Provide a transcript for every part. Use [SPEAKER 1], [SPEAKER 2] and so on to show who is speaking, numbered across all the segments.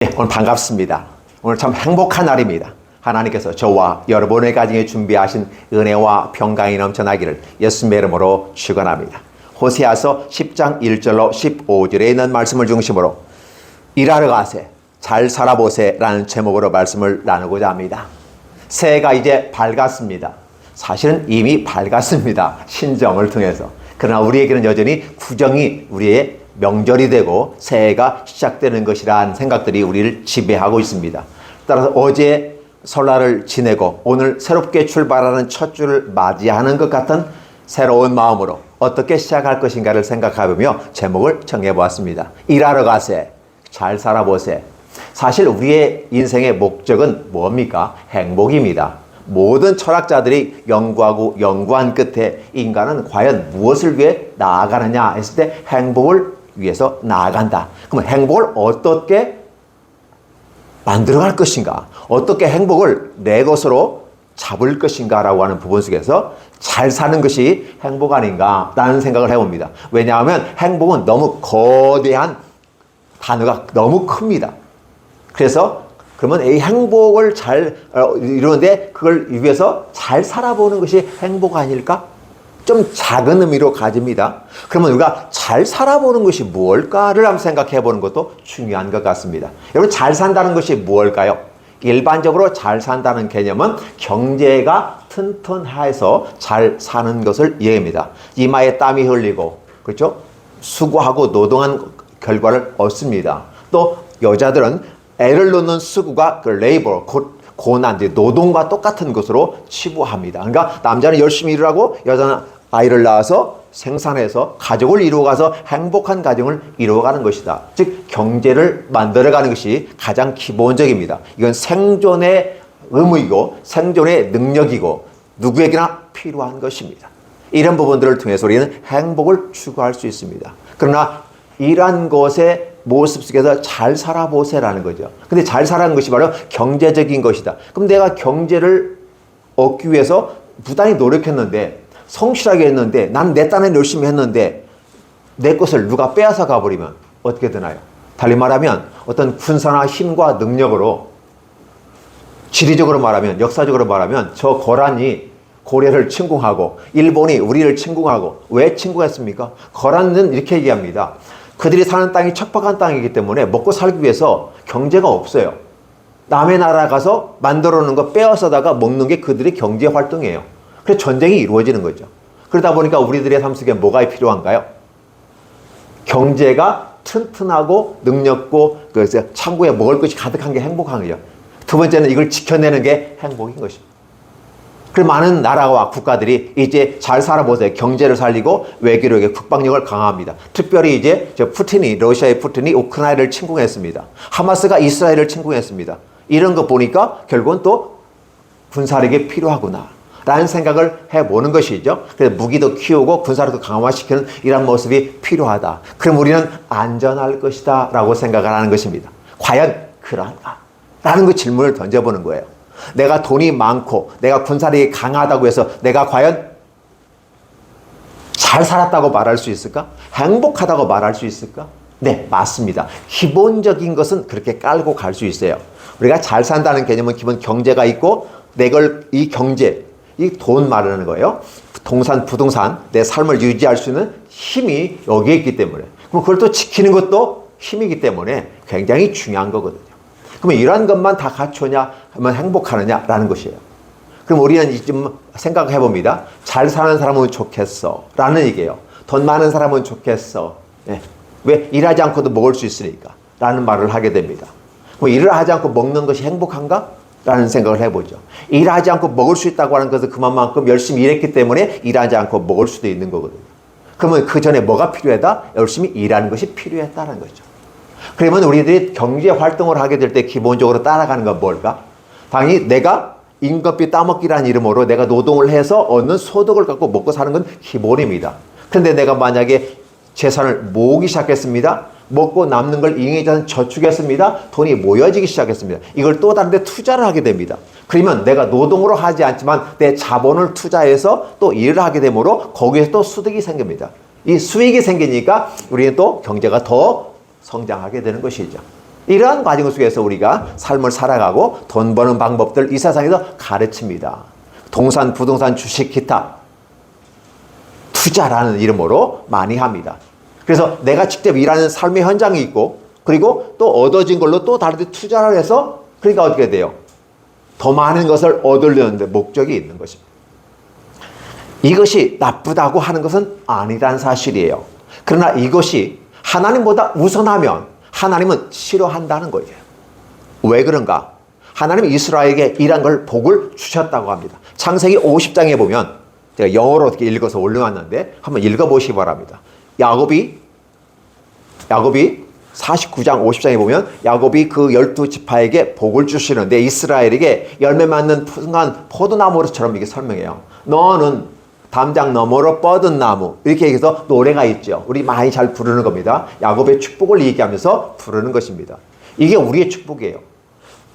[SPEAKER 1] 네, 오늘 반갑습니다. 오늘 참 행복한 날입니다. 하나님께서 저와 여러분의 가정에 준비하신 은혜와 평강이 넘쳐나기를 예수님의 이름으로 축원합니다. 호세아서 10장 1절로 15절에 있는 말씀을 중심으로 일하러 가세, 잘 살아보세 라는 제목으로 말씀을 나누고자 합니다. 새해가 이제 밝았습니다. 사실은 이미 밝았습니다. 신정을 통해서. 그러나 우리에게는 여전히 구정이 우리의 명절이 되고 새해가 시작되는 것이라는 생각들이 우리를 지배하고 있습니다. 따라서 어제 설날을 지내고 오늘 새롭게 출발하는 첫 주를 맞이하는 것 같은 새로운 마음으로 어떻게 시작할 것인가를 생각해보며 제목을 정해보았습니다. 일하러 가세, 잘 살아보세. 사실 우리의 인생의 목적은 뭡니까? 행복입니다. 모든 철학자들이 연구한 끝에 인간은 과연 무엇을 위해 나아가느냐 했을 때 행복을 위해서 나아간다. 그럼 행복을 어떻게 만들어갈 것인가? 어떻게 행복을 내 것으로 잡을 것인가? 라고 하는 부분 속에서 잘 사는 것이 행복 아닌가라는 생각을 해봅니다. 왜냐하면 행복은 너무 거대한 단어가 너무 큽니다. 그래서 그러면 이 행복을 잘 이루는데 그걸 위해서 잘 살아보는 것이 행복 아닐까? 좀 작은 의미로 가집니다. 그러면 우리가 잘 살아보는 것이 무엇일까를 한번 생각해 보는 것도 중요한 것 같습니다. 여러분, 잘 산다는 것이 무엇일까요? 일반적으로 잘 산다는 개념은 경제가 튼튼해서 잘 사는 것을 얘기합니다. 이마에 땀이 흘리고, 그렇죠? 수고하고 노동한 결과를 얻습니다. 또 여자들은 애를 놓는 수고가 그 레이버, 고난, 노동과 똑같은 것으로 치부합니다. 그러니까 남자는 열심히 일을 하고 여자는 아이를 낳아서 생산해서 가족을 이루어가서 행복한 가정을 이루어가는 것이다. 즉 경제를 만들어가는 것이 가장 기본적입니다. 이건 생존의 의무이고 생존의 능력이고 누구에게나 필요한 것입니다. 이런 부분들을 통해서 우리는 행복을 추구할 수 있습니다. 그러나 이러한 것의 모습 속에서 잘 살아보세라는 거죠. 근데 잘 살아가는 것이 바로 경제적인 것이다. 그럼 내가 경제를 얻기 위해서 부단히 노력했는데 성실하게 했는데 나는 내 딴에는 열심히 했는데 내 것을 누가 빼앗아 가버리면 어떻게 되나요? 달리 말하면 어떤 군사나 힘과 능력으로 지리적으로 말하면 역사적으로 말하면 저 거란이 고려를 침공하고 일본이 우리를 침공하고 왜 침공했습니까? 거란은 이렇게 얘기합니다. 그들이 사는 땅이 척박한 땅이기 때문에 먹고 살기 위해서 경제가 없어요. 남의 나라 가서 만들어 놓은 거 빼앗아다가 먹는 게 그들의 경제 활동이에요. 그래서 전쟁이 이루어지는 거죠. 그러다 보니까 우리들의 삶 속에 뭐가 필요한가요? 경제가 튼튼하고 능력고 그래서 창고에 먹을 것이 가득한 게 행복한 거예요. 두 번째는 이걸 지켜내는 게 행복인 것입니다. 그 많은 나라와 국가들이 이제 잘 살아보세요. 경제를 살리고 외교력의 국방력을 강화합니다. 특별히 이제 러시아의 푸틴이 우크라이나를 침공했습니다. 하마스가 이스라엘을 침공했습니다. 이런 거 보니까 결국은 또 군사력이 필요하구나 라는 생각을 해보는 것이죠. 그래서 무기도 키우고 군사력도 강화시키는 이런 모습이 필요하다. 그럼 우리는 안전할 것이다 라고 생각을 하는 것입니다. 과연 그런가? 라는 그 질문을 던져보는 거예요. 내가 돈이 많고 내가 군사력이 강하다고 해서 내가 과연 잘 살았다고 말할 수 있을까? 행복하다고 말할 수 있을까? 네, 맞습니다. 기본적인 것은 그렇게 깔고 갈 수 있어요. 우리가 잘 산다는 개념은 기본 경제가 있고 이 경제, 이 돈 말하는 거예요. 부동산, 내 삶을 유지할 수 있는 힘이 여기에 있기 때문에 그럼 그걸 또 지키는 것도 힘이기 때문에 굉장히 중요한 거거든요. 그러면 이러한 것만 다 갖추냐 하면 행복하느냐라는 것이에요. 그럼 우리는 좀 생각해 봅니다. 잘 사는 사람은 좋겠어 라는 얘기예요. 돈 많은 사람은 좋겠어. 네. 왜? 일하지 않고도 먹을 수 있으니까 라는 말을 하게 됩니다. 일을 하지 않고 먹는 것이 행복한가? 라는 생각을 해보죠. 일하지 않고 먹을 수 있다고 하는 것은 그만큼 열심히 일했기 때문에 일하지 않고 먹을 수도 있는 거거든요. 그러면 그 전에 뭐가 필요하다? 열심히 일하는 것이 필요했다는 거죠. 그러면 우리들이 경제 활동을 하게 될 때 기본적으로 따라가는 건 뭘까? 당연히 내가 임금비 따먹기라는 이름으로 내가 노동을 해서 얻는 소득을 갖고 먹고 사는 건 기본입니다. 그런데 내가 만약에 재산을 모으기 시작했습니다. 먹고 남는 걸 잉여자는 저축했습니다. 돈이 모여지기 시작했습니다. 이걸 또 다른 데 투자를 하게 됩니다. 그러면 내가 노동으로 하지 않지만 내 자본을 투자해서 또 일을 하게 되므로 거기에서 또 수득이 생깁니다. 이 수익이 생기니까 우리는 또 경제가 더 성장하게 되는 것이죠. 이러한 과정 속에서 우리가 삶을 살아가고 돈 버는 방법들 이 세상에서 가르칩니다. 동산, 부동산, 주식, 기타 투자라는 이름으로 많이 합니다. 그래서 내가 직접 일하는 삶의 현장이 있고 그리고 또 얻어진 걸로 또 다른 데 투자를 해서 그러니까 어떻게 돼요? 더 많은 것을 얻으려는 데 목적이 있는 것입니다. 이것이 나쁘다고 하는 것은 아니란 사실이에요. 그러나 이것이 하나님보다 우선하면 하나님은 싫어한다는 거예요. 왜 그런가? 하나님이 이스라엘에게 이런 걸 복을 주셨다고 합니다. 창세기 50장에 보면 제가 영어로 어떻게 읽어서 올려놨는데 한번 읽어보시기 바랍니다. 야곱이 49장 50장에 보면 야곱이 그 12지파에게 복을 주시는데 이스라엘에게 열매 맺는 순간 포도나무처럼 이게 설명해요. 너는 담장 너머로 뻗은 나무 이렇게 해서 노래가 있죠. 우리 많이 잘 부르는 겁니다. 야곱의 축복을 얘기하면서 부르는 것입니다. 이게 우리의 축복이에요.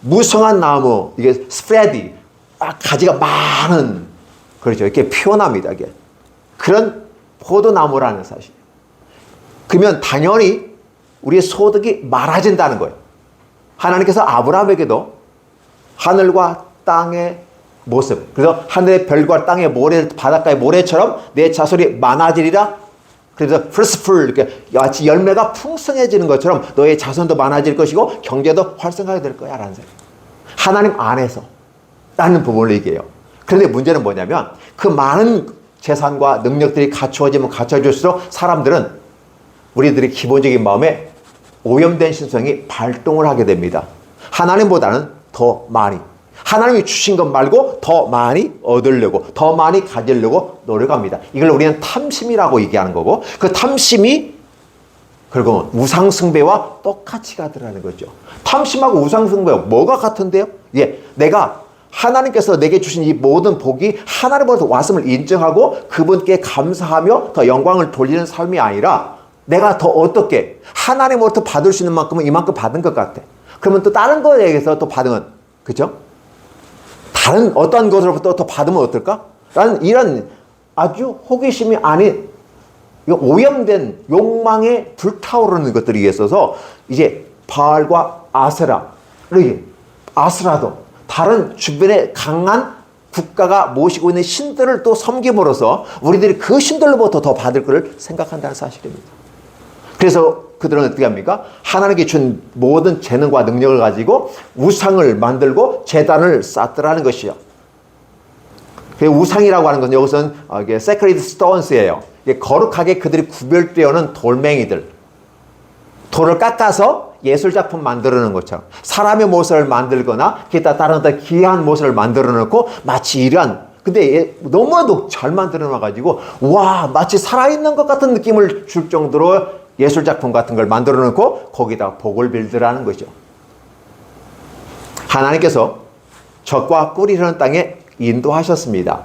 [SPEAKER 1] 무성한 나무 이게 스프레디 가지가 많은 그렇죠. 이렇게 표현합니다. 이게 그런 포도나무라는 사실. 그러면 당연히 우리의 소득이 많아진다는 거예요. 하나님께서 아브라함에게도 하늘과 땅의 모습, 그래서 하늘의 별과 땅의 모래, 바닷가의 모래처럼 내 자손이 많아지리라. 그래서 fruitful 이렇게 마치 열매가 풍성해지는 것처럼 너의 자손도 많아질 것이고 경제도 활성화가 될 거야 라는 생각. 하나님 안에서 라는 부분을 얘기해요. 그런데 문제는 뭐냐면 그 많은 재산과 능력들이 갖추어지면 갖춰질수록 사람들은 우리들의 기본적인 마음에 오염된 신성이 발동을 하게 됩니다. 하나님보다는 더 많이 하나님이 주신 것 말고 더 많이 얻으려고 더 많이 가지려고 노력합니다. 이걸 우리는 탐심이라고 얘기하는 거고 그 탐심이 결국은 우상숭배와 똑같이 가더라는 거죠. 탐심하고 우상숭배가 뭐가 같은데요? 예, 내가 하나님께서 내게 주신 이 모든 복이 하나님으로부터 왔음을 인정하고 그분께 감사하며 더 영광을 돌리는 삶이 아니라 내가 더 어떻게 하나님으로부터 받을 수 있는 만큼은 이만큼 받은 것 같아. 그러면 또 다른 거에 대해서 또 받으면 그죠? 다른 어떤 것으로부터 더 받으면 어떨까? 라는 이런 아주 호기심이 아닌 오염된 욕망에 불타오르는 것들이 있어서 이제 바알과 아스라도 다른 주변에 강한 국가가 모시고 있는 신들을 또 섬김으로써 우리들이 그 신들로부터 더 받을 것을 생각한다는 사실입니다. 그래서 그들은 어떻게 합니까? 하나님께 준 모든 재능과 능력을 가지고 우상을 만들고 제단을 쌓더라는 것이요. 우상이라고 하는 건 여기서는 이게 sacred stones예요. 이게 거룩하게 그들이 구별되어는 돌멩이들. 돌을 깎아서 예술작품 만들어내는 것처럼 사람의 모습을 만들거나 기타 다른 어떤 귀한 모습을 만들어 놓고 마치 이러한 근데 너무나도 잘 만들어 놔가지고 와 마치 살아있는 것 같은 느낌을 줄 정도로 예술작품 같은 걸 만들어 놓고 거기다 복을 빌더라는 거죠. 하나님께서 젖과 꿀이 흐르는 땅에 인도하셨습니다.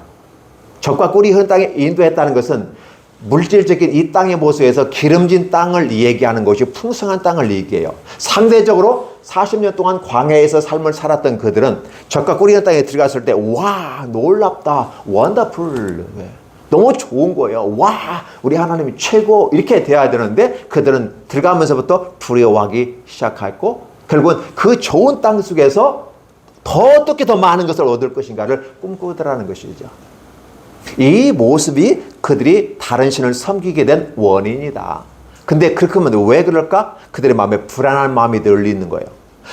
[SPEAKER 1] 젖과 꿀이 흐르는 땅에 인도했다는 것은 물질적인 이 땅의 모습에서 기름진 땅을 얘기하는 것이 풍성한 땅을 얘기해요. 상대적으로 40년 동안 광야에서 삶을 살았던 그들은 젖과 꿀이 흐르는 땅에 들어갔을 때 와 놀랍다 원더풀 너무 좋은 거예요. 와 우리 하나님이 최고 이렇게 돼야 되는데 그들은 들어가면서부터 두려워하기 시작했고 결국은 그 좋은 땅 속에서 더 어떻게 더 많은 것을 얻을 것인가를 꿈꾸더라는 것이죠. 이 모습이 그들이 다른 신을 섬기게 된 원인이다. 근데 그렇게 하면 왜 그럴까? 그들의 마음에 불안한 마음이 늘 있는 거예요.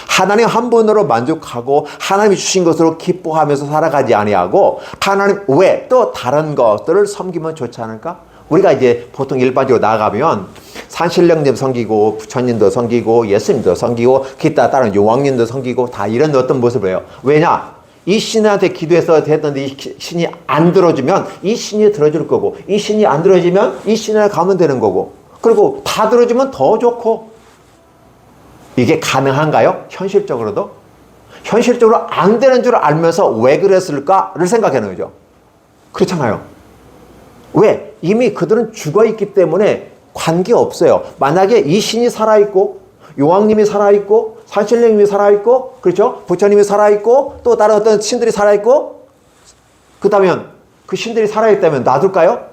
[SPEAKER 1] 하나님 한 분으로 만족하고 하나님이 주신 것으로 기뻐하면서 살아가지 아니하고 하나님 왜 또 다른 것들을 섬기면 좋지 않을까? 우리가 이제 보통 일반적으로 나가면 산신령님 섬기고 부처님도 섬기고 예수님도 섬기고 기타 다른 용왕님도 섬기고 다 이런 어떤 모습을 해요. 왜냐? 이 신한테 기도해서 됐는데 이 신이 안 들어주면 이 신이 들어줄 거고 이 신이 안 들어주면 이 신을 가면 되는 거고 그리고 다 들어주면 더 좋고 이게 가능한가요? 현실적으로도? 현실적으로 안 되는 줄 알면서 왜 그랬을까를 생각하는 거죠. 그렇잖아요. 왜? 이미 그들은 죽어있기 때문에 관계없어요. 만약에 이 신이 살아있고 용왕님이 살아있고 산신령님이 살아있고 그렇죠? 부처님이 살아있고 또 다른 어떤 신들이 살아있고 그렇다면 그 신들이 살아있다면 놔둘까요?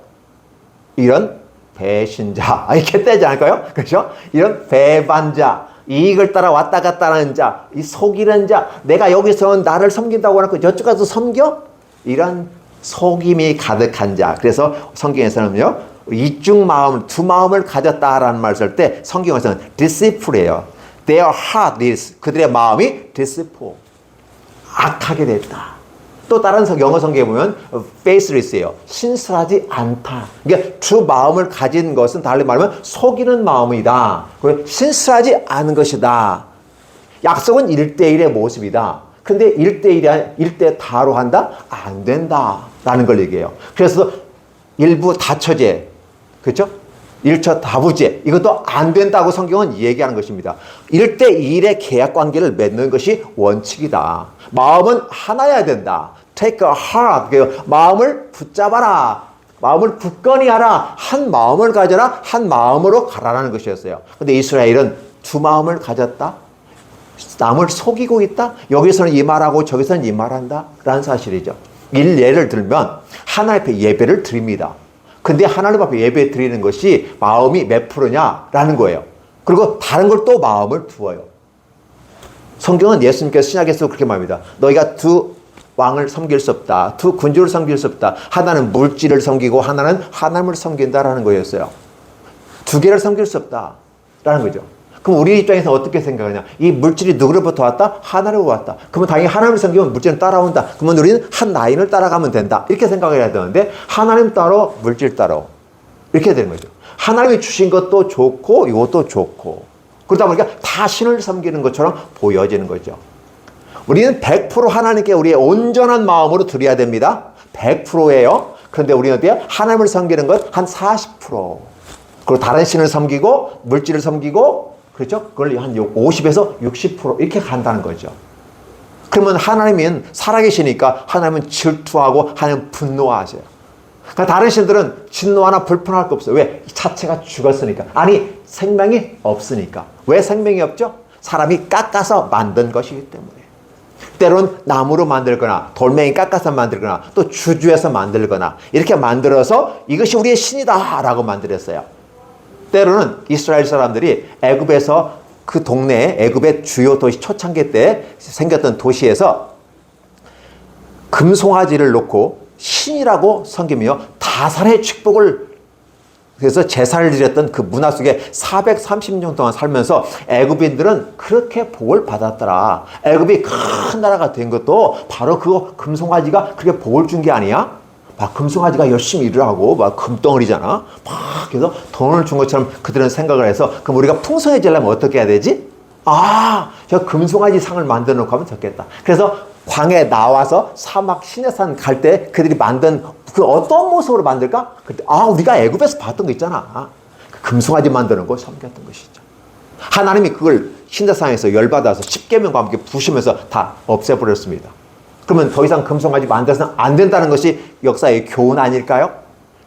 [SPEAKER 1] 이런 배신자 이렇게 되지 않을까요? 그렇죠? 이런 배반자 이익을 따라 왔다 갔다 하는 자, 이 속이는 자, 내가 여기서 나를 섬긴다고 하고 저쪽 가서 섬겨? 이런 속임이 가득한 자. 그래서 성경에서는요, 이중 마음, 두 마음을 가졌다라는 말을 쓸 때 성경에서는 deceitful이에요. Their heart is, 그들의 마음이 deceitful, 악하게 됐다. 또 다른 영어 성경에 보면 faithless예요. 신실하지 않다. 그러니까 두 마음을 가진 것은 달리 말하면 속이는 마음이다. 그리고 신실하지 않은 것이다. 약속은 1대1의 모습이다. 근데 1대1이 1대 다로 한다? 안 된다. 라는 걸 얘기해요. 그래서 일부 다처제, 그렇죠? 일처 다부제, 이것도 안 된다고 성경은 얘기하는 것입니다. 1대1의 계약 관계를 맺는 것이 원칙이다. 마음은 하나여야 된다. Take a heart, 마음을 붙잡아라. 마음을 굳건히 하라. 한 마음을 가져라. 한 마음으로 가라라는 것이었어요. 근데 이스라엘은 두 마음을 가졌다. 남을 속이고 있다. 여기서는 이 말하고 저기서는 이 말한다. 라는 사실이죠. 예를 들면 하나님 앞에 예배를 드립니다. 근데 하나님 앞에 예배 드리는 것이 마음이 몇 프로냐라는 거예요. 그리고 다른 걸 또 마음을 두어요. 성경은 예수님께서 신약에서 그렇게 말합니다. 너희가 두 왕을 섬길 수 없다. 두 군주를 섬길 수 없다. 하나는 물질을 섬기고 하나는 하나님을 섬긴다라는 거였어요. 두 개를 섬길 수 없다라는 거죠. 그럼 우리 입장에서 어떻게 생각하냐? 이 물질이 누구로부터 왔다? 하나로부터 왔다. 그러면 당연히 하나님을 섬기면 물질은 따라온다. 그러면 우리는 한 라인을 따라가면 된다. 이렇게 생각을 해야 되는데 하나님 따로 물질 따로 이렇게 되는 거죠. 하나님이 주신 것도 좋고 이것도 좋고 그러다 보니까 다 신을 섬기는 것처럼 보여지는 거죠. 우리는 100% 하나님께 우리의 온전한 마음으로 드려야 됩니다. 100%예요. 그런데 우리는 어때요? 하나님을 섬기는 것 한 40%. 그리고 다른 신을 섬기고 물질을 섬기고 그렇죠? 그걸 한 50에서 60% 이렇게 간다는 거죠. 그러면 하나님은 살아계시니까 하나님은 질투하고 하나님은 분노하세요. 그러니까 다른 신들은 진노하나 불편할 거 없어요. 왜? 자체가 죽었으니까. 아니, 생명이 없으니까. 왜 생명이 없죠? 사람이 깎아서 만든 것이기 때문에. 때론 나무로 만들거나 돌멩이 깎아서 만들거나 또 주주해서 만들거나 이렇게 만들어서 이것이 우리의 신이다 라고 만들었어요. 때로는 이스라엘 사람들이 애굽에서 그 동네에 애굽의 주요 도시 초창기 때 생겼던 도시에서 금송아지를 놓고 신이라고 섬기며 다산의 축복을 그래서 제사를 드렸던 그 문화 속에 430년 동안 살면서 애굽인들은 그렇게 복을 받았더라. 애굽이 큰 나라가 된 것도 바로 그 금송아지가 그렇게 복을 준 게 아니야? 막 금송아지가 열심히 일을 하고 막 금덩어리잖아. 막 그래서 돈을 준 것처럼 그들은 생각을 해서 그럼 우리가 풍성해지려면 어떻게 해야 되지? 아, 저 금송아지 상을 만들어 놓고 하면 좋겠다. 그래서 광에 나와서 사막 시내산 갈 때 그들이 만든 그 어떤 모습으로 만들까? 그때 우리가 애굽에서 봤던 거 있잖아. 그 금송아지 만드는 거 섬겼던 것이죠. 하나님이 그걸 시내산에서 열받아서 십계명과 함께 부시면서 다 없애버렸습니다. 그러면 더 이상 금송아지 만들어서는 안 된다는 것이 역사의 교훈 아닐까요?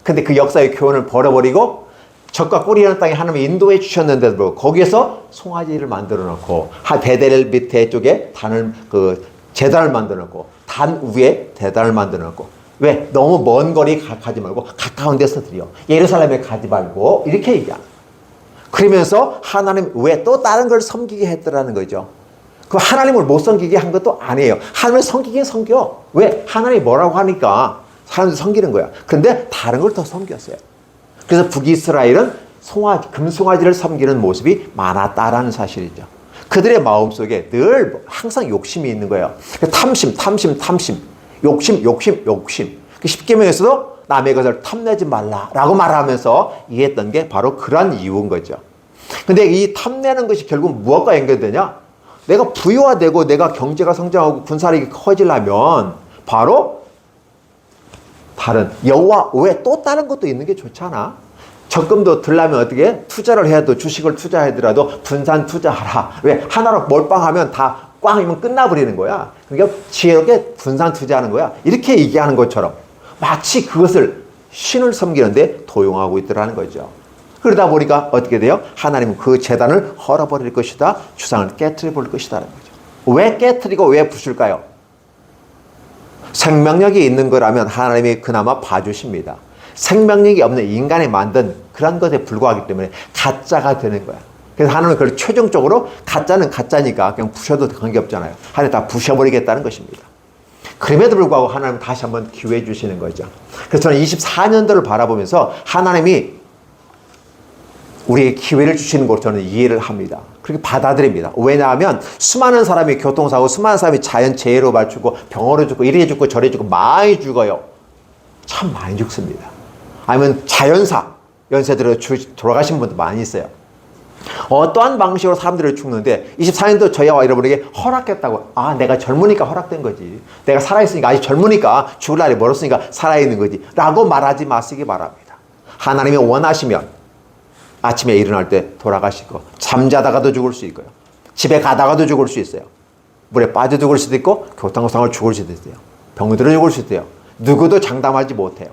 [SPEAKER 1] 근데 그 역사의 교훈을 버려버리고 적과 꿀이라는 땅에 하나님이 인도해 주셨는데도 거기에서 송아지를 만들어 놓고 베델 밑에 쪽에 제단을 만들어 놓고 단 위에 대단을 만들어 놓고 왜? 너무 먼 거리 가지 말고 가까운 데서 드려. 예루살렘에 가지 말고 이렇게 얘기하는 거예요. 그러면서 하나님 왜 또 다른 걸 섬기게 했더라는 거죠. 그 하나님을 못 섬기게 한 것도 아니에요. 하나님을 섬기긴 섬겨. 왜? 하나님이 뭐라고 하니까 사람들 섬기는 거야. 그런데 다른 걸 더 섬겼어요. 그래서 북이스라엘은 금송아지를 섬기는 모습이 많았다라는 사실이죠. 그들의 마음속에 늘 항상 욕심이 있는 거예요. 탐심. 욕심. 그 십계명에서도 남의 것을 탐내지 말라라고 말하면서 이해했던 게 바로 그런 이유인 거죠. 근데 이 탐내는 것이 결국 무엇과 연결되냐? 내가 부유화되고 내가 경제가 성장하고 군사력이 커지려면 바로 다른 여호와 외에 또 다른 것도 있는 게 좋잖아. 적금도 들려면 어떻게 투자를 해도 주식을 투자하더라도 분산 투자하라. 왜? 하나로 몰빵하면 다 꽝이면 끝나버리는 거야. 그러니까 지혜롭게 분산 투자하는 거야. 이렇게 얘기하는 것처럼 마치 그것을 신을 섬기는데 도용하고 있더라는 거죠. 그러다 보니까 어떻게 돼요? 하나님은 그 제단을 헐어버릴 것이다. 주상을 깨트려 버릴 것이다라는 거죠. 왜 깨트리고 왜 부술까요? 생명력이 있는 거라면 하나님이 그나마 봐주십니다. 생명력이 없는 인간이 만든 그런 것에 불과하기 때문에 가짜가 되는 거야. 그래서 하나님은 그걸 최종적으로 가짜는 가짜니까 그냥 부셔도 관계없잖아요. 하나님 다 부셔버리겠다는 것입니다. 그럼에도 불구하고 하나님은 다시 한번 기회 주시는 거죠. 그래서 저는 24년도를 바라보면서 하나님이 우리에게 기회를 주시는 걸 저는 이해를 합니다. 그렇게 받아들입니다. 왜냐하면 수많은 사람이 교통사고, 수많은 사람이 자연재해로 맞추고 병으로 죽고 이래 죽고 저래 죽고 많이 죽어요. 참 많이 죽습니다. 아니면 자연사, 연세대로 돌아가신 분도 많이 있어요. 어떠한 방식으로 사람들이 죽는데 24년도 저희와 여러분에게 허락했다고. 아, 내가 젊으니까 허락된 거지. 내가 살아있으니까, 아직 젊으니까 죽을 날이 멀었으니까 살아있는 거지 라고 말하지 마시기 바랍니다. 하나님이 원하시면 아침에 일어날 때 돌아가시고, 잠자다가도 죽을 수 있고요, 집에 가다가도 죽을 수 있어요. 물에 빠져 죽을 수도 있고, 교통사고로 죽을 수도 있어요. 병들어 죽을 수도 있어요. 누구도 장담하지 못해요.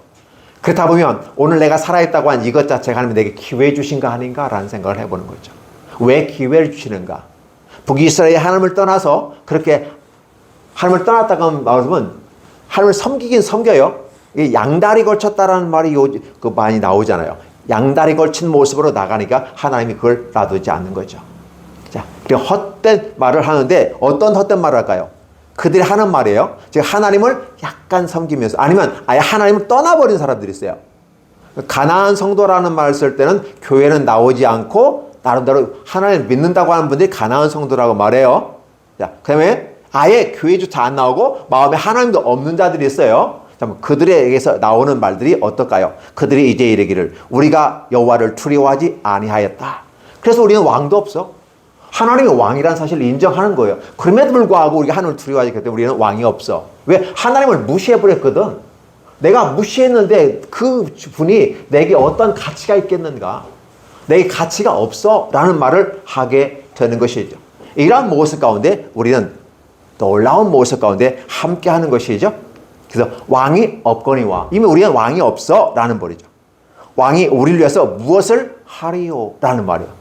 [SPEAKER 1] 그렇다 보면 오늘 내가 살아있다고 한 이것 자체가 하나님이 내게 기회 주신 거 아닌가 라는 생각을 해보는 거죠. 왜 기회를 주시는가? 북이스라엘이 하나님을 떠나서 그렇게 하나님을 떠났다고 하면 하나님을 섬기긴 섬겨요. 양다리 걸쳤다라는 말이 많이 나오잖아요. 양다리 걸친 모습으로 나가니까 하나님이 그걸 놔두지 않는 거죠. 자, 헛된 말을 하는데 어떤 헛된 말을 할까요? 그들이 하는 말이에요. 즉 하나님을 약간 섬기면서, 아니면 아예 하나님을 떠나버린 사람들이 있어요. 가나안 성도라는 말을 쓸 때는 교회는 나오지 않고 나름대로 하나님을 믿는다고 하는 분들이 가나안 성도라고 말해요. 자, 그다음에 아예 교회조차 안 나오고 마음에 하나님도 없는 자들이 있어요. 그들에게서 나오는 말들이 어떨까요? 그들이 이제 이르기를 우리가 여호와를 두려워하지 아니하였다. 그래서 우리는 왕도 없어. 하나님이 왕이라는 사실을 인정하는 거예요. 그럼에도 불구하고 우리가 하나님을 두려워하기 때문에 우리는 왕이 없어. 왜? 하나님을 무시해버렸거든. 내가 무시했는데 그 분이 내게 어떤 가치가 있겠는가? 내게 가치가 없어 라는 말을 하게 되는 것이죠. 이러한 모습 가운데 우리는 놀라운 모습 가운데 함께 하는 것이죠. 그래서 왕이 없거니와, 이미 우리는 왕이 없어 라는 말이죠. 왕이 우리를 위해서 무엇을 하리요 라는 말이에요.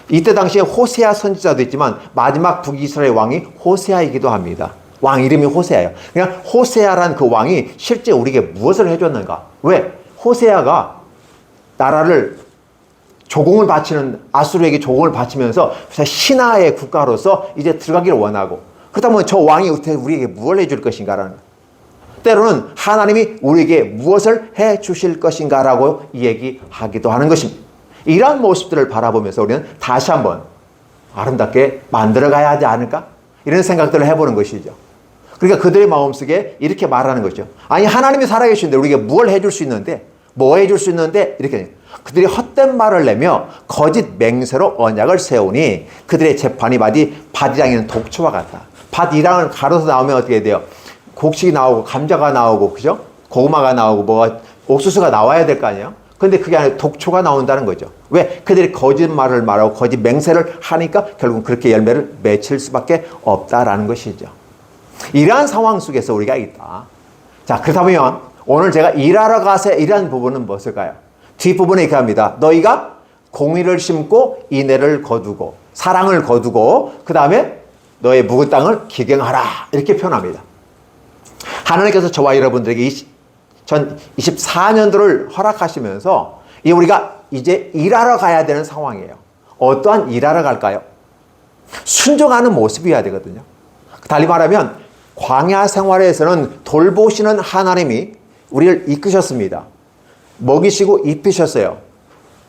[SPEAKER 1] 이때 당시에 호세아 선지자도 있지만 마지막 북이스라엘 왕이 호세아이기도 합니다. 왕 이름이 호세아예요. 그냥 호세아란 그 왕이 실제 우리에게 무엇을 해줬는가? 왜? 호세아가 나라를 조공을 바치는, 아수르에게 조공을 바치면서 신하의 국가로서 이제 들어가기를 원하고, 그렇다면 저 왕이 우리에게 무엇을 해줄 것인가라는 거예요. 때로는 하나님이 우리에게 무엇을 해 주실 것인가라고 얘기하기도 하는 것입니다. 이러한 모습들을 바라보면서 우리는 다시 한번 아름답게 만들어가야 하지 않을까? 이런 생각들을 해보는 것이죠. 그러니까 그들의 마음속에 이렇게 말하는 거죠. 아니, 하나님이 살아계시는데 우리에게 뭘 해줄 수 있는데, 뭐 해줄 수 있는데, 이렇게 그들이 헛된 말을 내며 거짓 맹세로 언약을 세우니 그들의 재판이 마치 밭이랑이는 독초와 같다. 밭이랑을 가로서 나오면 어떻게 돼요? 곡식이 나오고 감자가 나오고, 그죠? 고구마가 나오고 뭐가 옥수수가 나와야 될 거 아니에요? 근데 그게 아니라 독초가 나온다는 거죠. 왜? 그들이 거짓말을 말하고 거짓 맹세를 하니까 결국 그렇게 열매를 맺힐 수밖에 없다라는 것이죠. 이러한 상황 속에서 우리가 있다. 자, 그렇다면 오늘 제가 일하러 가세 이러한 부분은 무엇일까요? 뒷부분에 이렇게 합니다. 너희가 공의를 심고 인애를 거두고 사랑을 거두고 그 다음에 너의 묵은 땅을 기경하라 이렇게 표현합니다. 하나님께서 저와 여러분들에게 2024년도를 허락하시면서 우리가 이제 일하러 가야 되는 상황이에요. 어떠한 일하러 갈까요? 순종하는 모습이어야 되거든요. 달리 말하면 광야 생활에서는 돌보시는 하나님이 우리를 이끄셨습니다. 먹이시고 입히셨어요.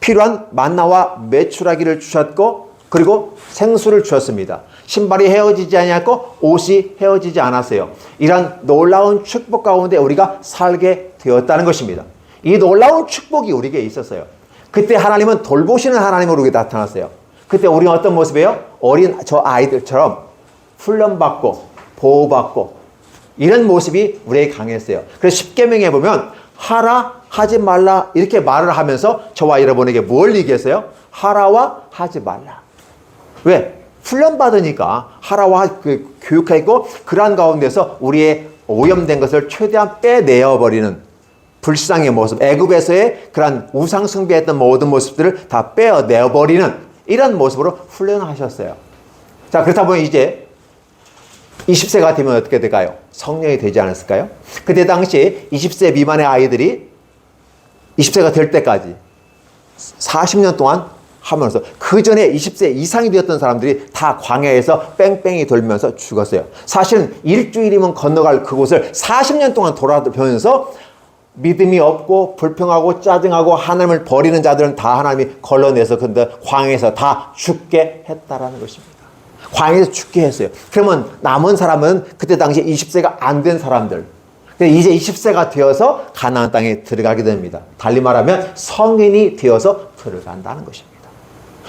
[SPEAKER 1] 필요한 만나와 메추라기를 주셨고 그리고 생수를 주셨습니다. 신발이 헤어지지 아니하고 옷이 헤어지지 않았어요. 이런 놀라운 축복 가운데 우리가 살게 되었다는 것입니다. 이 놀라운 축복이 우리에게 있었어요. 그때 하나님은 돌보시는 하나님으로 우리에게 나타났어요. 그때 우리는 어떤 모습이에요? 어린 저 아이들처럼 훈련받고 보호받고 이런 모습이 우리에게 강했어요. 그래서 십계명에 보면 하라 하지 말라 이렇게 말을 하면서 저와 여러분에게 뭘 얘기했어요? 하라와 하지 말라. 왜? 훈련받으니까 하라와 교육하고 그러한 가운데서 우리의 오염된 것을 최대한 빼내어버리는 불쌍의 모습, 애굽에서의 그러한 우상 숭배했던 모든 모습들을 다 빼어내어버리는 이런 모습으로 훈련하셨어요. 자, 그렇다 보면 이제 20세가 되면 어떻게 될까요? 성령이 되지 않았을까요? 그때 당시 20세 미만의 아이들이 20세가 될 때까지 40년 동안 하면서 그 전에 20세 이상이 되었던 사람들이 다 광야에서 뺑뺑이 돌면서 죽었어요. 사실은 일주일이면 건너갈 그곳을 40년 동안 돌아다니면서 믿음이 없고 불평하고 짜증하고 하나님을 버리는 자들은 다 하나님이 걸러내서 근데 광야에서 다 죽게 했다라는 것입니다. 광야에서 죽게 했어요. 그러면 남은 사람은 그때 당시에 20세가 안 된 사람들. 이제 20세가 되어서 가나안 땅에 들어가게 됩니다. 달리 말하면 성인이 되어서 들어간다는 것입니다.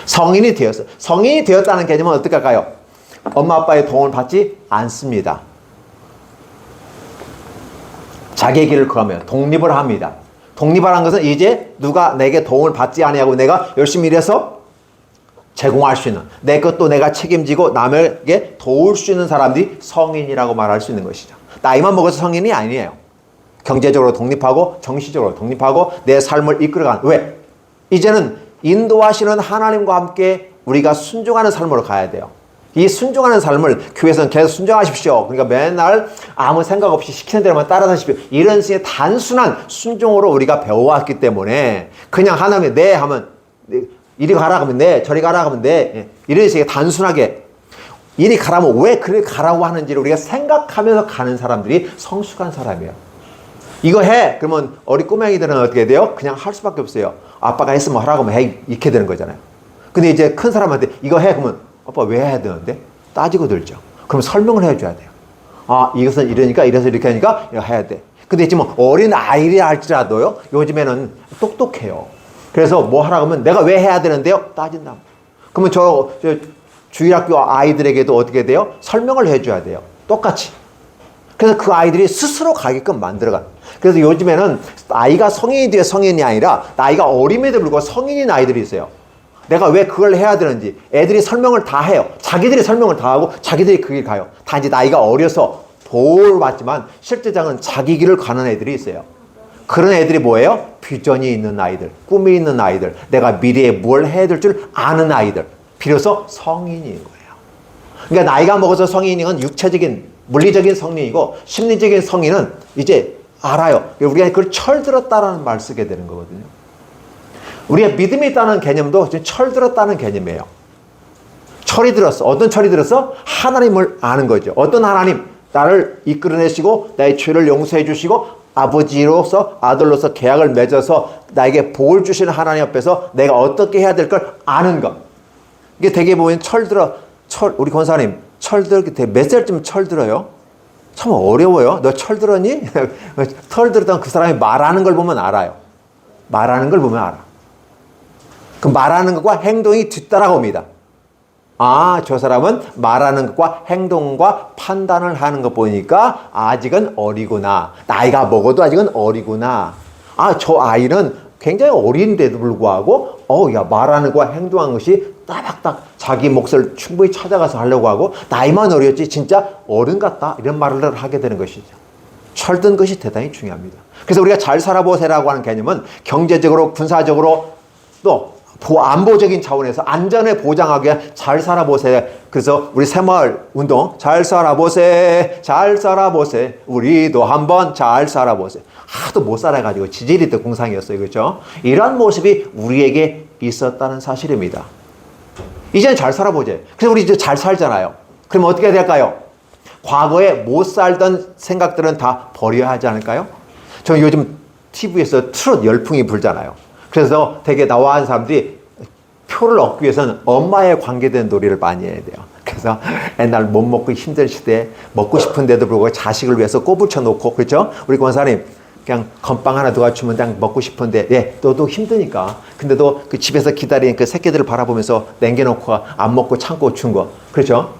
[SPEAKER 1] 성인이 되었다는 개념은 어떻게 할까요? 엄마 아빠의 도움을 받지 않습니다. 자기의 길을 걸으며 독립을 합니다. 독립하라는 것은 이제 누가 내게 도움을 받지 아니하고 내가 열심히 일해서 제공할 수 있는 내 것도 내가 책임지고 남에게 도울 수 있는 사람들이 성인이라고 말할 수 있는 것이죠. 나이만 먹어서 성인이 아니에요. 경제적으로 독립하고 정신적으로 독립하고 내 삶을 이끌어가는. 왜? 이제는 인도하시는 하나님과 함께 우리가 순종하는 삶으로 가야 돼요. 이 순종하는 삶을 교회에서는 계속 순종하십시오. 그러니까 맨날 아무 생각 없이 시키는 대로만 따라다니십시오. 이런 식의 단순한 순종으로 우리가 배워왔기 때문에 그냥 하나님이 네 하면 이리 가라 하면 네, 저리 가라 하면 네, 이런 식의 단순하게 이리 가라면 왜 그래 가라고 하는지를 우리가 생각하면서 가는 사람들이 성숙한 사람이에요. 이거 해! 그러면 어리 꼬맹이들은 어떻게 돼요? 그냥 할 수밖에 없어요. 아빠가 했으면 하라고 하면 해. 이렇게 되는 거잖아요. 근데 이제 큰 사람한테 이거 해! 그러면 아빠 왜 해야 되는데? 따지고 들죠. 그럼 설명을 해줘야 돼요. 아, 이것은 이러니까 이래서 이렇게 하니까 이거 해야 돼. 근데 지금 어린 아이라 할지라도요, 요즘에는 똑똑해요. 그래서 뭐 하라고 하면 내가 왜 해야 되는데요? 따진다. 그러면 저 주일학교 아이들에게도 어떻게 돼요? 설명을 해줘야 돼요. 똑같이. 그래서 그 아이들이 스스로 가게끔 만들어가. 그래서 요즘에는 아이가 성인이 돼야 성인이 아니라 나이가 어림에도 불구하고 성인인 아이들이 있어요. 내가 왜 그걸 해야 되는지 애들이 설명을 다 해요. 자기들이 설명을 다 하고 자기들이 그 길 가요. 단지 나이가 어려서 도움을 받지만 실제장은 자기 길을 가는 애들이 있어요. 그런 애들이 뭐예요? 비전이 있는 아이들, 꿈이 있는 아이들, 내가 미래에 뭘 해야 될 줄 아는 아이들. 비로소 성인인 거예요. 그러니까 나이가 먹어서 성인인 건 육체적인 물리적인 성인이고 심리적인 성인은 이제 알아요. 우리가 그걸 철들었다라는 말 쓰게 되는 거거든요. 우리가 믿음이 있다는 개념도 철들었다는 개념이에요. 철이 들었어. 어떤 철이 들었어? 하나님을 아는 거죠. 어떤 하나님? 나를 이끌어내시고 나의 죄를 용서해 주시고 아버지로서 아들로서 계약을 맺어서 나에게 복을 주시는 하나님 앞에서 내가 어떻게 해야 될 걸 아는 것. 이게 되게 보면 우리 권사님 철들 몇 살쯤 철들어요? 참 어려워요. 너 철들었니? 철들었던 그 사람이 말하는 걸 보면 알아요. 말하는 걸 보면 알아. 그 말하는 것과 행동이 뒤따라옵니다. 아, 저 사람은 말하는 것과 행동과 판단을 하는 것 보니까 아직은 어리구나. 나이가 먹어도 아직은 어리구나. 아, 저 아이는 굉장히 어린데도 불구하고 야, 말하는 것과 행동하는 것이 따박딱 자기 몫을 충분히 찾아가서 하려고 하고 나이만 어렸지 진짜 어른 같다 이런 말을 하게 되는 것이죠. 철든 것이 대단히 중요합니다. 그래서 우리가 잘 살아보세라고 하는 개념은 경제적으로 군사적으로 또 안보적인 차원에서 안전을 보장하기 위한 잘 살아보세. 그래서 우리 새마을 운동 잘 살아보세 잘 살아보세 우리도 한번 잘 살아보세. 하도 못 살아가지고 지질이 또 공상이었어요. 그렇죠? 이런 모습이 우리에게 있었다는 사실입니다. 이제는 잘 살아보제. 그래서 우리 이제 잘 살잖아요. 그럼 어떻게 해야 될까요? 과거에 못 살던 생각들은 다 버려야 하지 않을까요? 저 요즘 TV에서 트롯 열풍이 불잖아요. 그래서 되게 나와 하는 사람들이 표를 얻기 위해서는 엄마에 관계된 놀이를 많이 해야 돼요. 그래서 옛날 못 먹고 힘든 시대에 먹고 싶은데도 불구하고 자식을 위해서 꼬부쳐 놓고, 그렇죠? 우리 권사님 그냥 건빵 하나 도와주면 그냥 먹고 싶은데, 예, 너도 힘드니까. 근데도 그 집에서 기다리는 그 새끼들을 바라보면서 남겨놓고 안 먹고 참고 준 거, 그렇죠?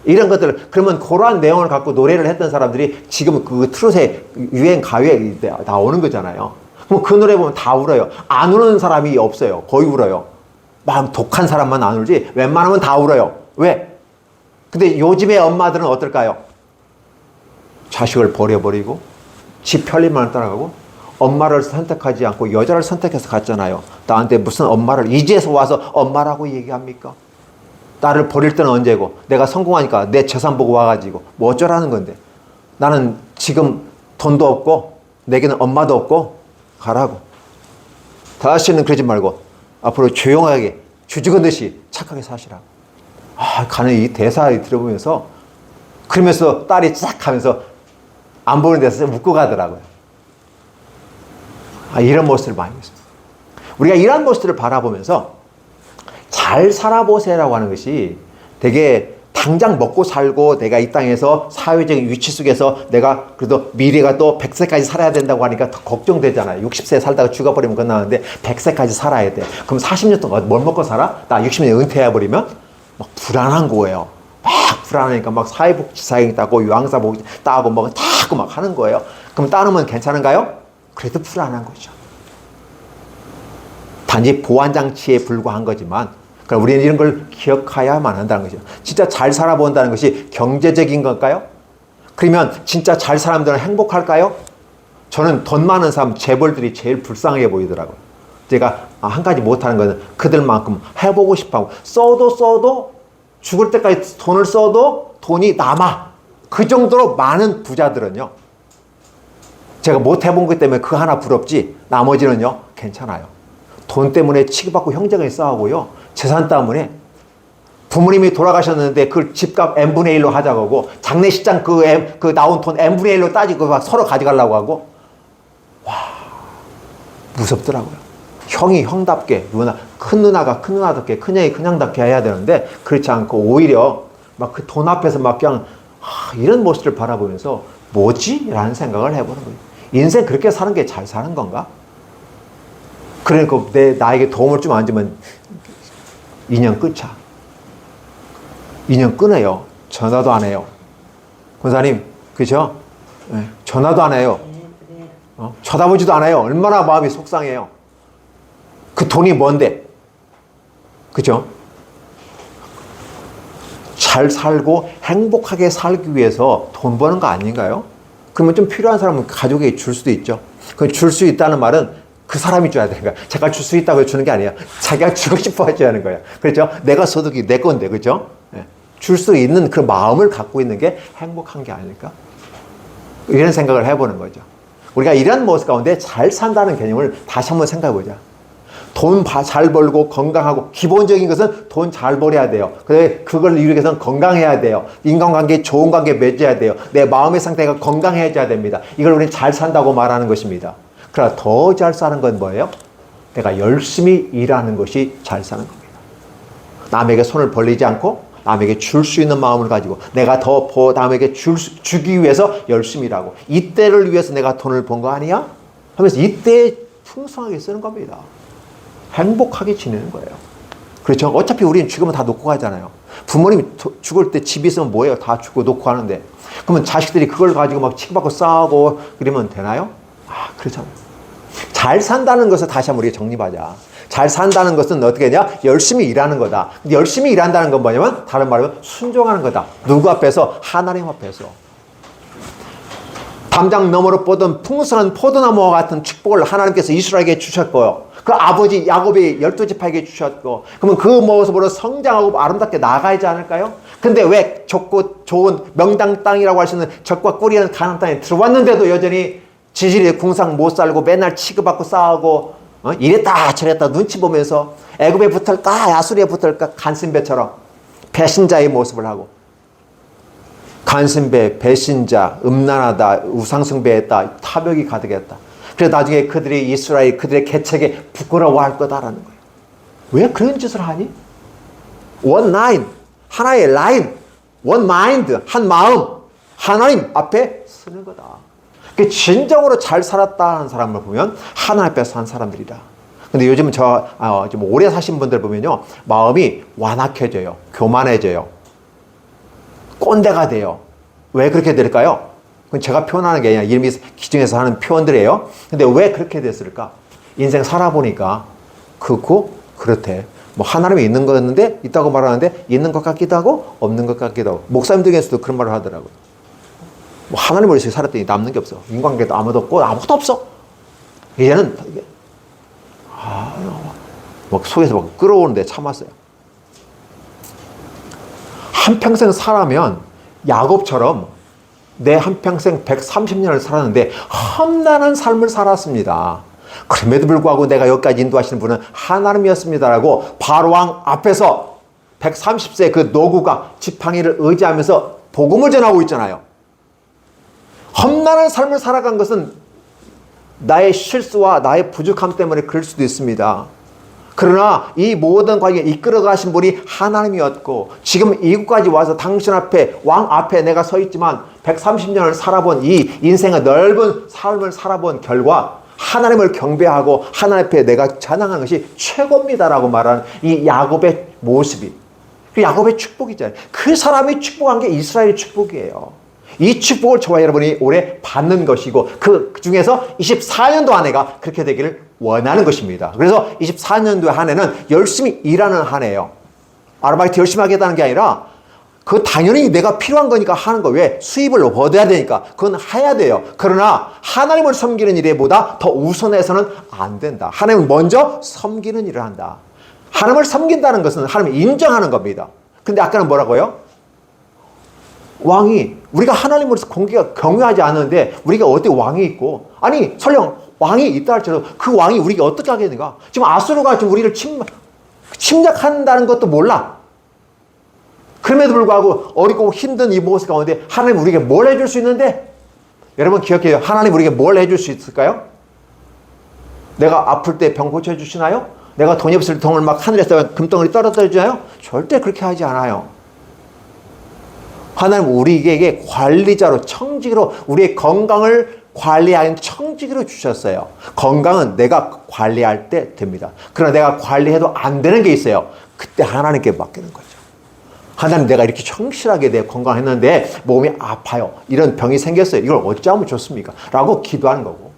[SPEAKER 1] 이런 것들, 그러면 그러한 내용을 갖고 노래를 했던 사람들이 지금 그 트롯의 유행 가요에 나오는 거잖아요. 그럼 그 노래 보면 다 울어요. 안 우는 사람이 없어요. 거의 울어요. 마음 독한 사람만 안 울지 웬만하면 다 울어요. 왜? 근데 요즘의 엄마들은 어떨까요? 자식을 버려버리고 지 편리만 따라가고 엄마를 선택하지 않고 여자를 선택해서 갔잖아요. 나한테 무슨 엄마를 이제서 와서 엄마라고 얘기합니까? 나를 버릴 때는 언제고 내가 성공하니까 내 재산 보고 와가지고 뭐 어쩌라는 건데. 나는 지금 돈도 없고 내게는 엄마도 없고 가라고. 다시는 그러지 말고 앞으로 조용하게 죽은 듯이 착하게 사시라. 가는 이 대사를 들어보면서 그러면서 딸이 쫙 하면서 안 보는 데서 웃고 가더라고요. 이런 모습을 많이 봤습니다. 우리가 이런 모습들을 바라보면서 잘 살아보세요라고 하는 것이 되게 당장 먹고 살고 내가 이 땅에서 사회적인 위치 속에서 내가 그래도 미래가 또 100세까지 살아야 된다고 하니까 더 걱정되잖아요. 60세 살다가 죽어버리면 끝나는데 100세까지 살아야 돼. 그럼 40년 동안 뭘 먹고 살아? 나 60년 은퇴해버리면 막 불안한 거예요. 막 불안하니까 막 사회복지사행 따고 요양사복지 따고 막 따고 막 하는 거예요. 그럼 따르면 괜찮은가요? 그래도 불안한 거죠. 단지 보완장치에 불과한 거지만 그럼 우리는 이런 걸 기억해야만 한다는 거죠. 진짜 잘 살아본다는 것이 경제적인 걸까요? 그러면 진짜 잘 사람들은 행복할까요? 저는 돈 많은 사람, 재벌들이 제일 불쌍하게 보이더라고요. 제가 한 가지 못하는 것은 그들만큼 해보고 싶어하고 써도 죽을 때까지 돈을 써도 돈이 남아. 그 정도로 많은 부자들은요. 제가 못 해본 것 때문에 그 하나 부럽지 나머지는요. 괜찮아요. 돈 때문에 치고받고 형제간에 싸우고요. 재산 때문에 부모님이 돌아가셨는데 그 집값 n분의 1로 하자고 하고 장례식장 그 나온 돈 n분의 1로 따지고 막 서로 가져가려고 하고 와 무섭더라고요. 형이 형답게 큰 누나가 큰 누나답게 큰 형이 큰 형답게 해야 되는데 그렇지 않고 오히려 막 그 돈 앞에서 막 그냥 이런 모습을 바라보면서 뭐지? 라는 생각을 해보는 거예요. 인생 그렇게 사는 게 잘 사는 건가? 그러니까 나에게 도움을 좀 안 주면 인연 끊자. 인연 끊어요. 전화도 안 해요. 권사님, 그죠? 네, 전화도 안 해요. 쳐다보지도 않아요. 얼마나 마음이 속상해요. 그 돈이 뭔데? 그죠? 잘 살고 행복하게 살기 위해서 돈 버는 거 아닌가요? 그러면 좀 필요한 사람은 가족에게 줄 수도 있죠. 그 줄 수 있다는 말은 그 사람이 줘야 되는 거야. 제가 줄 수 있다고 주는 게 아니에요. 자기가 주고 싶어 해줘야 하는 거예요. 그렇죠? 내가 소득이 내 건데, 그죠? 줄 수 있는 그 마음을 갖고 있는 게 행복한 게 아닐까? 이런 생각을 해보는 거죠. 우리가 이런 모습 가운데 잘 산다는 개념을 다시 한번 생각해 보자. 돈 잘 벌고 건강하고 기본적인 것은 돈 잘 벌어야 돼요. 그래 그걸 이루기 위해서는 건강해야 돼요. 인간관계 좋은 관계 맺어야 돼요. 내 마음의 상태가 건강해져야 됩니다. 이걸 우리는 잘 산다고 말하는 것입니다. 그러나 더 잘 사는 건 뭐예요? 내가 열심히 일하는 것이 잘 사는 겁니다. 남에게 손을 벌리지 않고 남에게 줄 수 있는 마음을 가지고 내가 더 남에게 주기 위해서 열심히 일하고 이때를 위해서 내가 돈을 번 거 아니야? 하면서 이때에 풍성하게 쓰는 겁니다. 행복하게 지내는 거예요. 그렇죠? 어차피 우리는 죽으면 다 놓고 가잖아요. 부모님이 죽을 때 집이 있으면 뭐예요? 다 죽고 놓고 하는데 그러면 자식들이 그걸 가지고 막 치고받고 싸우고 그러면 되나요? 그렇잖아요. 잘 산다는 것을 다시 한번 우리가 정립하자. 잘 산다는 것은 어떻게 하냐? 열심히 일하는 거다. 근데 열심히 일한다는 건 뭐냐면 다른 말로 순종하는 거다. 누구 앞에서? 하나님 앞에서. 담장 너머로 뻗은 풍성한 포도나무와 같은 축복을 하나님께서 이스라엘에게 주셨고요. 그 아버지 야곱이 12지파에게 주셨고 그러면 그 모습으로 성장하고 아름답게 나가야지 않을까요? 근데 왜 좋고 좋은 명당 땅이라고 할 수 있는 젖과 꿀이 있는 가나안 땅에 들어왔는데도 여전히 지질이 궁상 못 살고 맨날 치고받고 싸우고 이랬다 저랬다 눈치 보면서 애굽에 붙을까 아수리에 붙을까 간신배처럼 배신자의 모습을 하고 간신배, 배신자, 음란하다, 우상숭배했다, 탐욕이 가득했다. 그래서 나중에 그들이 이스라엘 그들의 계책에 부끄러워할 거다라는 거예요. 왜 그런 짓을 하니? 원 라인, 하나의 라인, 원 마인드, 한 마음, 하나님 앞에 쓰는 거다. 진정으로 잘 살았다는 사람을 보면 하나님 앞에 산 사람들이다. 근데 요즘은 좀 오래 사신 분들 보면요, 마음이 완악해져요, 교만해져요, 꼰대가 돼요. 왜 그렇게 될까요? 그건 제가 표현하는 게 아니라 이름이 기증해서 하는 표현들이에요. 근데 왜 그렇게 됐을까? 인생 살아보니까 그렇대. 뭐 하나님이 있는 거였는데 있다고 말하는데 있는 것 같기도 하고 없는 것 같기도 하고 목사님들 중에서도 그런 말을 하더라고요. 뭐 하나님을 위해서 살았더니 남는 게 없어. 인간관계도 아무도 없고 아무것도 없어. 이제는 막 속에서 막 끌어오는데 참았어요. 한평생 살아면 야곱처럼 내 한평생 130년을 살았는데 험난한 삶을 살았습니다. 그럼에도 불구하고 내가 여기까지 인도하시는 분은 하나님이었습니다라고 바로왕 앞에서 130세 그 노구가 지팡이를 의지하면서 복음을 전하고 있잖아요. 험난한 삶을 살아간 것은 나의 실수와 나의 부족함 때문에 그럴 수도 있습니다. 그러나 이 모든 과정에 이끌어 가신 분이 하나님이었고, 지금 이곳까지 와서 당신 앞에, 왕 앞에 내가 서 있지만 130년을 살아본 이 인생의 넓은 삶을 살아본 결과 하나님을 경배하고 하나님 앞에 내가 찬양하는 것이 최고입니다라고 말하는 이 야곱의 모습이, 그 야곱의 축복이잖아요. 그 사람이 축복한 게 이스라엘의 축복이에요. 이 축복을 저와 여러분이 올해 받는 것이고, 그 중에서 24년도 한 해가 그렇게 되기를 원하는 것입니다. 그래서 24년도의 한 해는 열심히 일하는 한 해예요. 아르바이트 열심히 하겠다는 게 아니라 그 당연히 내가 필요한 거니까 하는 거. 왜? 수입을 얻어야 되니까 그건 해야 돼요. 그러나 하나님을 섬기는 일보다 더 우선해서는 안 된다. 하나님을 먼저 섬기는 일을 한다. 하나님을 섬긴다는 것은 하나님을 인정하는 겁니다. 근데 아까는 뭐라고요? 왕이, 우리가 하나님으로서 경외하지 않는데 우리가 어떻게 왕이 있고, 아니 설령 왕이 있다 할지라도 그 왕이 우리가 어떻게 하겠는가? 지금 아수르가 지금 우리를 침략한다는 것도 몰라. 그럼에도 불구하고 어렵고 힘든 이 모습 가운데 하나님 우리에게 뭘 해줄 수 있는데? 여러분 기억해요. 하나님 우리에게 뭘 해줄 수 있을까요? 내가 아플 때 병 고쳐주시나요? 내가 돈이 없을 때 돈을 막 하늘에서 금덩어리 떨어뜨려 주나요? 절대 그렇게 하지 않아요. 하나님 우리에게 관리자로, 청지기로, 우리의 건강을 관리하는 청지기로 주셨어요. 건강은 내가 관리할 때 됩니다. 그러나 내가 관리해도 안 되는 게 있어요. 그때 하나님께 맡기는 거죠. 하나님, 내가 이렇게 성실하게 내 건강했는데 몸이 아파요. 이런 병이 생겼어요. 이걸 어찌하면 좋습니까? 라고 기도하는 거고.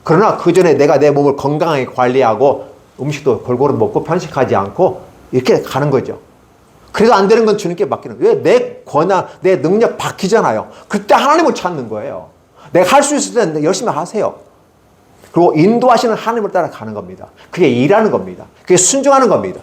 [SPEAKER 1] 그러나 그 전에 내가 내 몸을 건강하게 관리하고 음식도 골고루 먹고 편식하지 않고 이렇게 가는 거죠. 그래도 안 되는 건 주님께 맡기는 거예요. 왜? 내 권한, 내 능력 바뀌잖아요. 그때 하나님을 찾는 거예요. 내가 할 수 있을 때 열심히 하세요. 그리고 인도하시는 하나님을 따라 가는 겁니다. 그게 일하는 겁니다. 그게 순종하는 겁니다.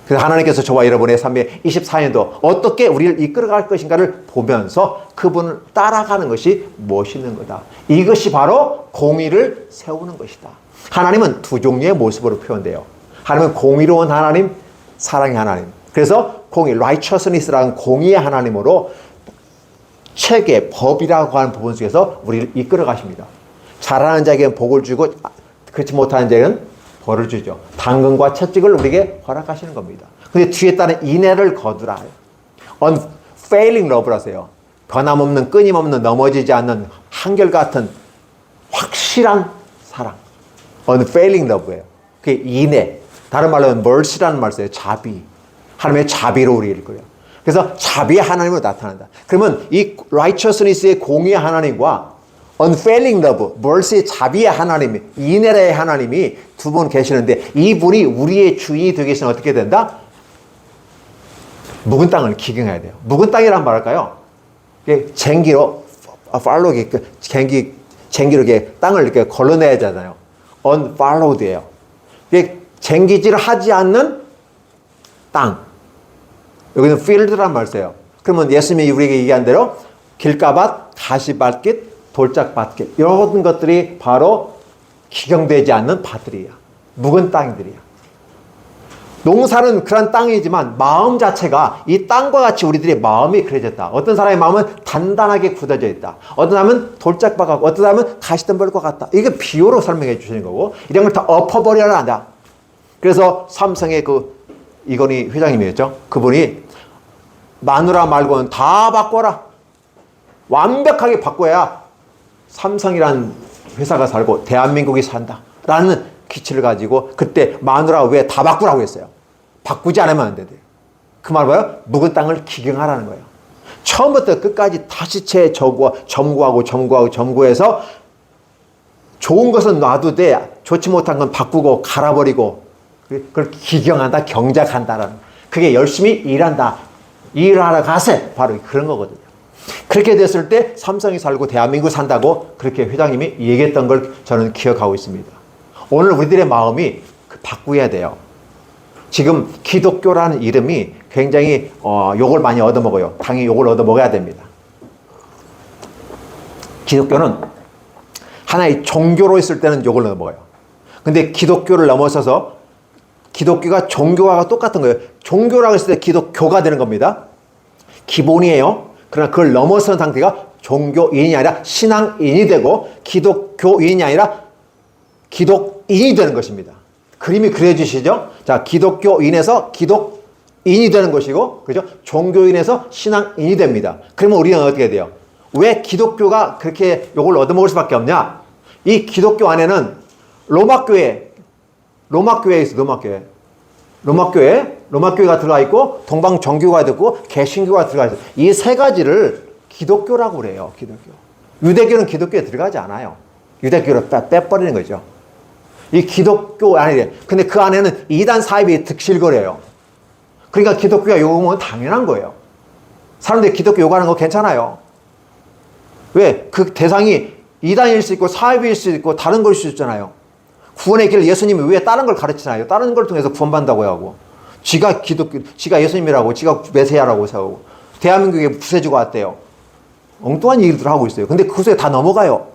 [SPEAKER 1] 그래서 하나님께서 저와 여러분의 삶의 24년도 어떻게 우리를 이끌어갈 것인가를 보면서 그분을 따라가는 것이 멋있는 거다. 이것이 바로 공의를 세우는 것이다. 하나님은 두 종류의 모습으로 표현돼요. 하나님은 공의로운 하나님, 사랑의 하나님. 그래서 공의, righteousness라는 공의의 하나님으로 체계, 법이라고 하는 부분 속에서 우리를 이끌어 가십니다. 잘하는 자에게는 복을 주고 그렇지 못하는 자에게는 벌을 주죠. 당근과 채찍을 우리에게 허락하시는 겁니다. 근데 뒤에 따른 인애를 거두라. unfailing love라세요. 변함없는, 끊임없는, 넘어지지 않는 한결같은 확실한 사랑. unfailing love예요. 그게 인애. 다른 말로 mercy라는 말 써요. 자비. 하나님의 자비로 우리를 이끌어요. 그래서 자비의 하나님으로 나타난다. 그러면 이 righteousness의 공의의 하나님과 unfailing love, mercy의 자비의 하나님, 인애의 하나님이 두 분 계시는데 이분이 우리의 주인이 되기 위해서는 어떻게 된다? 묵은 땅을 기경해야 돼요. 묵은 땅이란 말할까요? 쟁기로, 팔로우, 쟁기로 이렇게 땅을 이렇게 걸러내야 하잖아요. unfallowed예요. 쟁기질을 하지 않는 땅. 여기는 field란 말 써요. 그러면 예수님이 우리에게 얘기한 대로 길가밭, 가시밭길, 돌짝밭길 이런 것들이 바로 기경되지 않는 밭들이야. 묵은 땅들이야. 농사는 그런 땅이지만 마음 자체가 이 땅과 같이 우리들의 마음이 그려졌다. 어떤 사람의 마음은 단단하게 굳어져 있다. 어떤 사람은 돌짝밭 같고 어떤 사람은 가시덤불과 같다. 이게 비유로 설명해 주시는 거고 이런 걸 다 엎어버려야 한다. 그래서 삼성의 이건희 회장님이었죠. 그분이 마누라 말고는 다 바꿔라. 완벽하게 바꿔야 삼성이라는 회사가 살고 대한민국이 산다. 라는 기치를 가지고 그때 마누라 왜 다 바꾸라고 했어요. 바꾸지 않으면 안 된대요. 그 말 뭐예요? 묵은 땅을 기경하라는 거예요. 처음부터 끝까지 다시 점구해서 좋은 것은 놔두되 좋지 못한 건 바꾸고 갈아버리고 그걸 기경한다, 경작한다라는 그게 열심히 일한다. 일하러 가세. 바로 그런 거거든요. 그렇게 됐을 때 삼성이 살고 대한민국 산다고 그렇게 회장님이 얘기했던 걸 저는 기억하고 있습니다. 오늘 우리들의 마음이 바꾸어야 돼요. 지금 기독교라는 이름이 굉장히 욕을 많이 얻어먹어요. 당연히 욕을 얻어먹어야 됩니다. 기독교는 하나의 종교로 있을 때는 요걸 넘어가요. 근데 기독교를 넘어서서 기독교가 종교와 똑같은 거예요. 종교라고 했을 때 기독교가 되는 겁니다. 기본이에요. 그러나 그걸 넘어서는 상태가 종교인이 아니라 신앙인이 되고 기독교인이 아니라 기독인이 되는 것입니다. 그림이 그려지시죠? 자, 기독교인에서 기독인이 되는 것이고, 그죠? 종교인에서 신앙인이 됩니다. 그러면 우리는 어떻게 돼요? 왜 기독교가 그렇게 욕을 얻어먹을 수밖에 없냐? 이 기독교 안에는 로마교회가 들어가 있고, 동방정교가 있고, 개신교가 들어가 있어요. 이 세 가지를 기독교라고 그래요. 기독교. 유대교는 기독교에 들어가지 않아요. 유대교를 빼버리는 거죠. 이 기독교 안에, 근데 그 안에는 이단 사입이 득실거려요. 그러니까 기독교가 요구하면 당연한 거예요. 사람들이 기독교 요구하는 거 괜찮아요. 왜? 그 대상이 이단일 수 있고 사입일 수 있고 다른 걸 수 있잖아요. 구원의 길을 예수님이 왜 다른 걸 가르치나요? 다른 걸 통해서 구원받는다고 하고, 지가 예수님이라고, 지가 메시아라고 생각하고, 대한민국에 구세주가 왔대요. 엉뚱한 얘기들 하고 있어요. 근데 그 속에 다 넘어가요.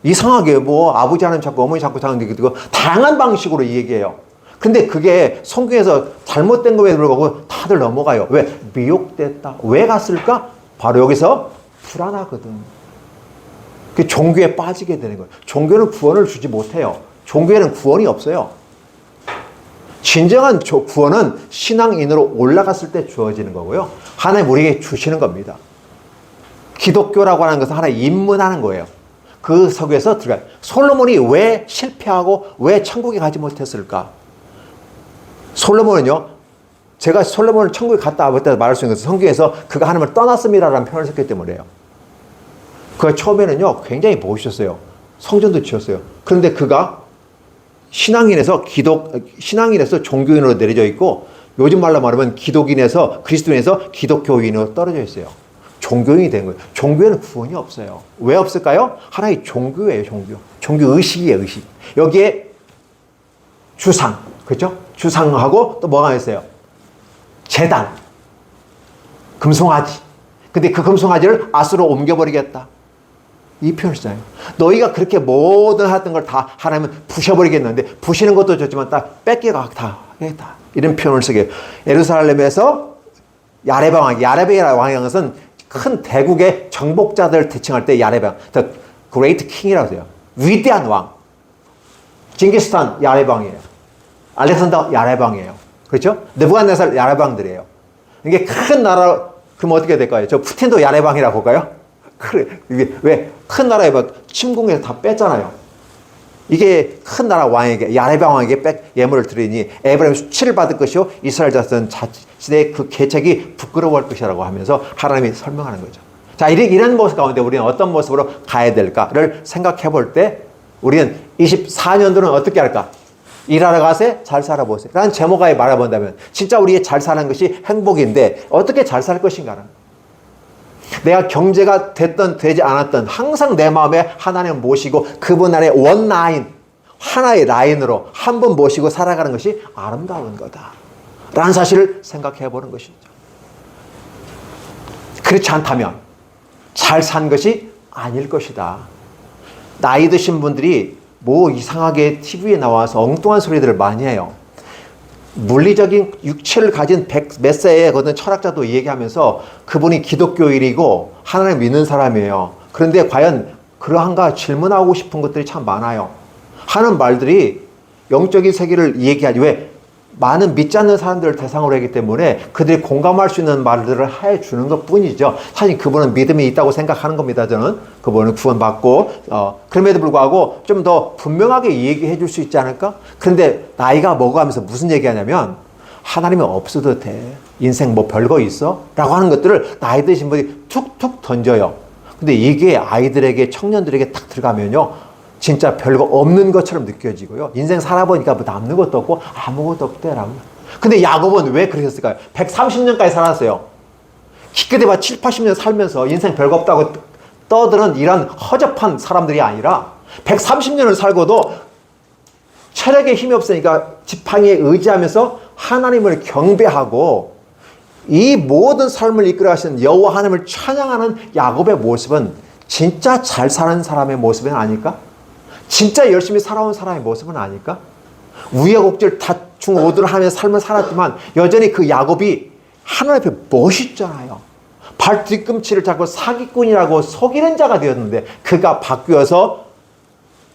[SPEAKER 1] 이상하게 뭐 아버지 하나님 찾고 어머니 찾고 하는 게 다양한 방식으로 얘기해요. 근데 그게 성경에서 잘못된 거에 불구하고 다들 넘어가요. 왜? 미혹됐다. 왜 갔을까? 바로 여기서 불안하거든. 그 종교에 빠지게 되는 거예요. 종교는 구원을 주지 못해요. 종교에는 구원이 없어요. 진정한 구원은 신앙인으로 올라갔을 때 주어지는 거고요. 하나님 우리에게 주시는 겁니다. 기독교라고 하는 것은 하나의 입문하는 거예요. 그 속에서 들어가요. 솔로몬이 왜 실패하고 왜 천국에 가지 못했을까? 솔로몬은요, 제가 솔로몬을 천국에 갔다 왔다 말할 수 있는 것은 성경에서 그가 하나님을 떠났습니다라는 표현을 썼기 때문에요. 그 처음에는요, 굉장히 멋있었어요. 성전도 지었어요. 그런데 그가 신앙인에서 종교인으로 내려져 있고, 요즘 말로 말하면 그리스도인에서 기독교인으로 떨어져 있어요. 종교인이 된 거예요. 종교에는 구원이 없어요. 왜 없을까요? 하나의 종교예요, 종교. 종교 의식이에요, 의식. 여기에 주상, 그렇죠? 주상하고 또 뭐가 있어요? 제단, 금송아지. 근데 그 금송아지를 앗으로 옮겨버리겠다. 이 표현을 써요. 너희가 그렇게 모든 하던 걸 다 하나님은 부셔버리겠는데, 부시는 것도 좋지만 딱 뺏기가 다 하겠다. 이런 표현을 쓰게. 예루살렘에서 야레방이라고 하는 것은 큰 대국의 정복자들 대칭할 때 야레방, the great king이라고 해요. 위대한 왕. 징기스칸 야레방이에요. 알렉산더 야레방이에요. 그렇죠? 느부갓네살 야레방들이에요. 이게 큰 나라, 그럼 어떻게 될까요? 저 푸틴도 야레방이라고 볼까요? 그래. 이게 왜? 큰 나라에 막 침공해서 다 뺐잖아요. 이게 큰 나라 왕에게, 야레방 왕에게 예물을 드리니 에브라임이 수치를 받을 것이요 이스라엘 자손은 자신의 그 계책이 부끄러워할 것이라고 하면서 하나님이 설명하는 거죠. 자, 이런 모습 가운데 우리는 어떤 모습으로 가야 될까를 생각해 볼 때, 우리는 24년도는 어떻게 할까? 일하러 가세, 잘 살아보세요 라는 제목하에 말해본다면, 진짜 우리의 잘 사는 것이 행복인데 어떻게 잘 살 것인가는, 내가 경제가 됐든 되지 않았든 항상 내 마음에 하나님을 모시고 그분 안에 원 라인, 하나의 라인으로 한 분 모시고 살아가는 것이 아름다운 거다 라는 사실을 생각해 보는 것이죠. 그렇지 않다면 잘 산 것이 아닐 것이다. 나이 드신 분들이 뭐 이상하게 TV에 나와서 엉뚱한 소리들을 많이 해요. 물리적인 육체를 가진 몇 세의 그런 철학자도 얘기하면서 그분이 기독교인이고 하나님을 믿는 사람이에요. 그런데 과연 그러한가 질문하고 싶은 것들이 참 많아요. 하는 말들이 영적인 세계를 얘기하지, 왜? 많은 믿지 않는 사람들을 대상으로 하기 때문에 그들이 공감할 수 있는 말들을 해주는 것 뿐이죠. 사실 그분은 믿음이 있다고 생각하는 겁니다. 저는 그분은 구원받고, 그럼에도 불구하고 좀 더 분명하게 얘기해 줄 수 있지 않을까? 그런데 나이가 먹어가면서 무슨 얘기하냐면, 하나님이 없어도 돼, 인생 뭐 별거 있어? 라고 하는 것들을 나이 드신 분이 툭툭 던져요. 근데 이게 아이들에게, 청년들에게 딱 들어가면요, 진짜 별거 없는 것처럼 느껴지고요. 인생 살아보니까 뭐 남는 것도 없고 아무것도 없대라고. 근데 야곱은 왜 그러셨을까요? 130년까지 살았어요. 기껏 해봐 7, 80년 살면서 인생 별거 없다고 떠드는 이런 허접한 사람들이 아니라 130년을 살고도 체력에 힘이 없으니까 지팡이에 의지하면서 하나님을 경배하고 이 모든 삶을 이끌어 가시는 여호와 하나님을 찬양하는 야곱의 모습은 진짜 잘 사는 사람의 모습은 아닐까? 진짜 열심히 살아온 사람의 모습은 아닐까? 우여곡절 다충 오들하며 삶을 살았지만 여전히 그 야곱이 하나님 앞에 멋있잖아요. 발 뒤꿈치를 잡고 사기꾼이라고 속이는 자가 되었는데 그가 바뀌어서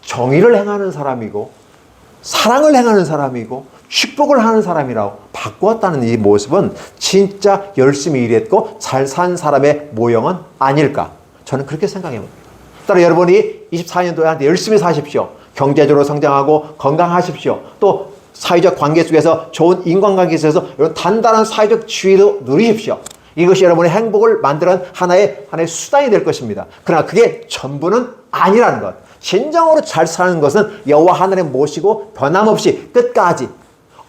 [SPEAKER 1] 정의를 행하는 사람이고 사랑을 행하는 사람이고 축복을 하는 사람이라고 바꾸었다는 이 모습은 진짜 열심히 일했고 잘 산 사람의 모형은 아닐까? 저는 그렇게 생각해 봅니다. 따라 여러분이 24년도에 열심히 사십시오. 경제적으로 성장하고 건강하십시오. 또 사회적 관계 속에서 좋은 인간관계 속에서 이런 단단한 사회적 지위도 누리십시오. 이것이 여러분의 행복을 만드는 하나의 수단이 될 것입니다. 그러나 그게 전부는 아니라는 것. 진정으로 잘 사는 것은 여호와 하나님 모시고 변함없이 끝까지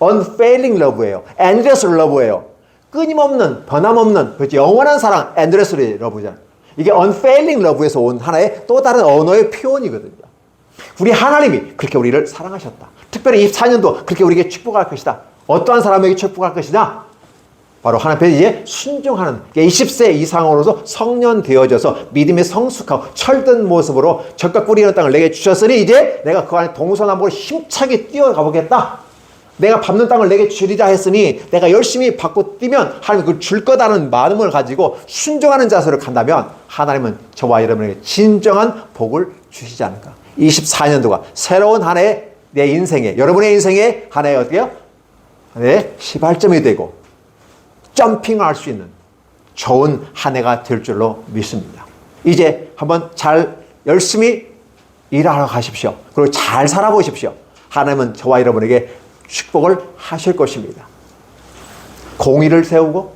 [SPEAKER 1] unfailing love예요. endless love예요. 끊임없는 변함없는 그렇지 영원한 사랑 endless love잖아요. 이게 unfailing love에서 온 하나의 또 다른 언어의 표현이거든요. 우리 하나님이 그렇게 우리를 사랑하셨다. 특별히 24년도 그렇게 우리에게 축복할 것이다. 어떠한 사람에게 축복할 것이다? 바로 하나님 앞에 이제 순종하는 20세 이상으로서 성년 되어져서 믿음의 성숙하고 철든 모습으로 적과 꿀이 있는 땅을 내게 주셨으니 이제 내가 그 안에 동서남북으로 힘차게 뛰어가 보겠다. 내가 밟는 땅을 내게 주리라 했으니 내가 열심히 받고 뛰면 하나님 그걸 줄 거다는 마음을 가지고 순종하는 자세로 간다면 하나님은 저와 여러분에게 진정한 복을 주시지 않을까. 24년도가 새로운 한 해 내 인생에 여러분의 인생에 한 해 어때요? 네, 시발점이 되고 점핑할 수 있는 좋은 한 해가 될 줄로 믿습니다. 이제 한번 잘 열심히 일하러 가십시오. 그리고 잘 살아보십시오. 하나님은 저와 여러분에게 축복을 하실 것입니다. 공의를 세우고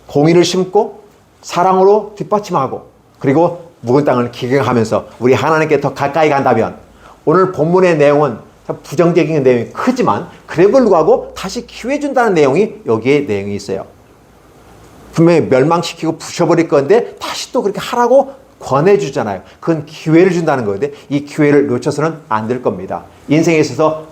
[SPEAKER 1] 공의를 심고 사랑으로 뒷받침하고 그리고 묵은 땅을 기경하면서 우리 하나님께 더 가까이 간다면 오늘 본문의 내용은 참 부정적인 내용이 크지만 그래 불구하고 다시 기회 준다는 내용이 여기에 내용이 있어요. 분명히 멸망시키고 부셔버릴 건데 다시 또 그렇게 하라고 권해주잖아요. 그건 기회를 준다는 건데 이 기회를 놓쳐서는 안 될 겁니다. 인생에 있어서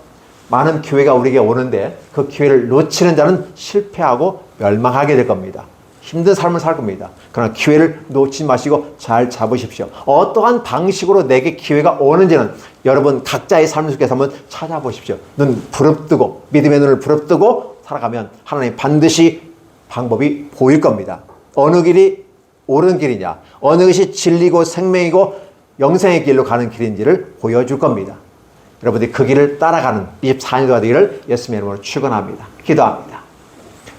[SPEAKER 1] 많은 기회가 우리에게 오는데 그 기회를 놓치는 자는 실패하고 멸망하게 될 겁니다. 힘든 삶을 살 겁니다. 그러나 기회를 놓치지 마시고 잘 잡으십시오. 어떠한 방식으로 내게 기회가 오는지는 여러분 각자의 삶 속에서 한번 찾아보십시오. 눈 부릅뜨고 믿음의 눈을 부릅뜨고 살아가면 하나님 반드시 방법이 보일 겁니다. 어느 길이 옳은 길이냐, 어느 것이 진리고 생명이고 영생의 길로 가는 길인지를 보여줄 겁니다. 여러분들이 그 길을 따라가는 24년도가 되기를 예수님의 이름으로 축원합니다. 기도합니다.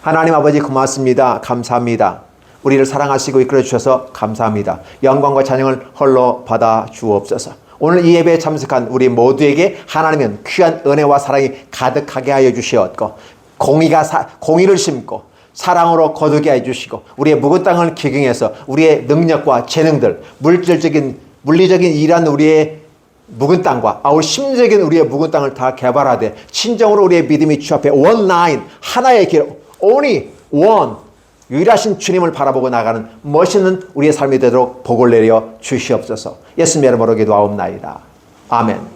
[SPEAKER 1] 하나님 아버지 고맙습니다. 감사합니다. 우리를 사랑하시고 이끌어 주셔서 감사합니다. 영광과 찬양을 홀로 받아 주옵소서. 오늘 이 예배에 참석한 우리 모두에게 하나님은 귀한 은혜와 사랑이 가득하게 하여 주시었고 공의를 심고 사랑으로 거두게 해주시고 우리의 묵은 땅을 기경해서 우리의 능력과 재능들 물리적인 일한 우리의 묵은 땅과 아울 심적인 우리의 묵은 땅을 다 개발하되 진정으로 우리의 믿음이 주 앞에 원 라인 하나의 길 only one 유일하신 주님을 바라보고 나가는 멋있는 우리의 삶이 되도록 복을 내려 주시옵소서. 예수님의 이름으로 기도하옵나이다. 아멘.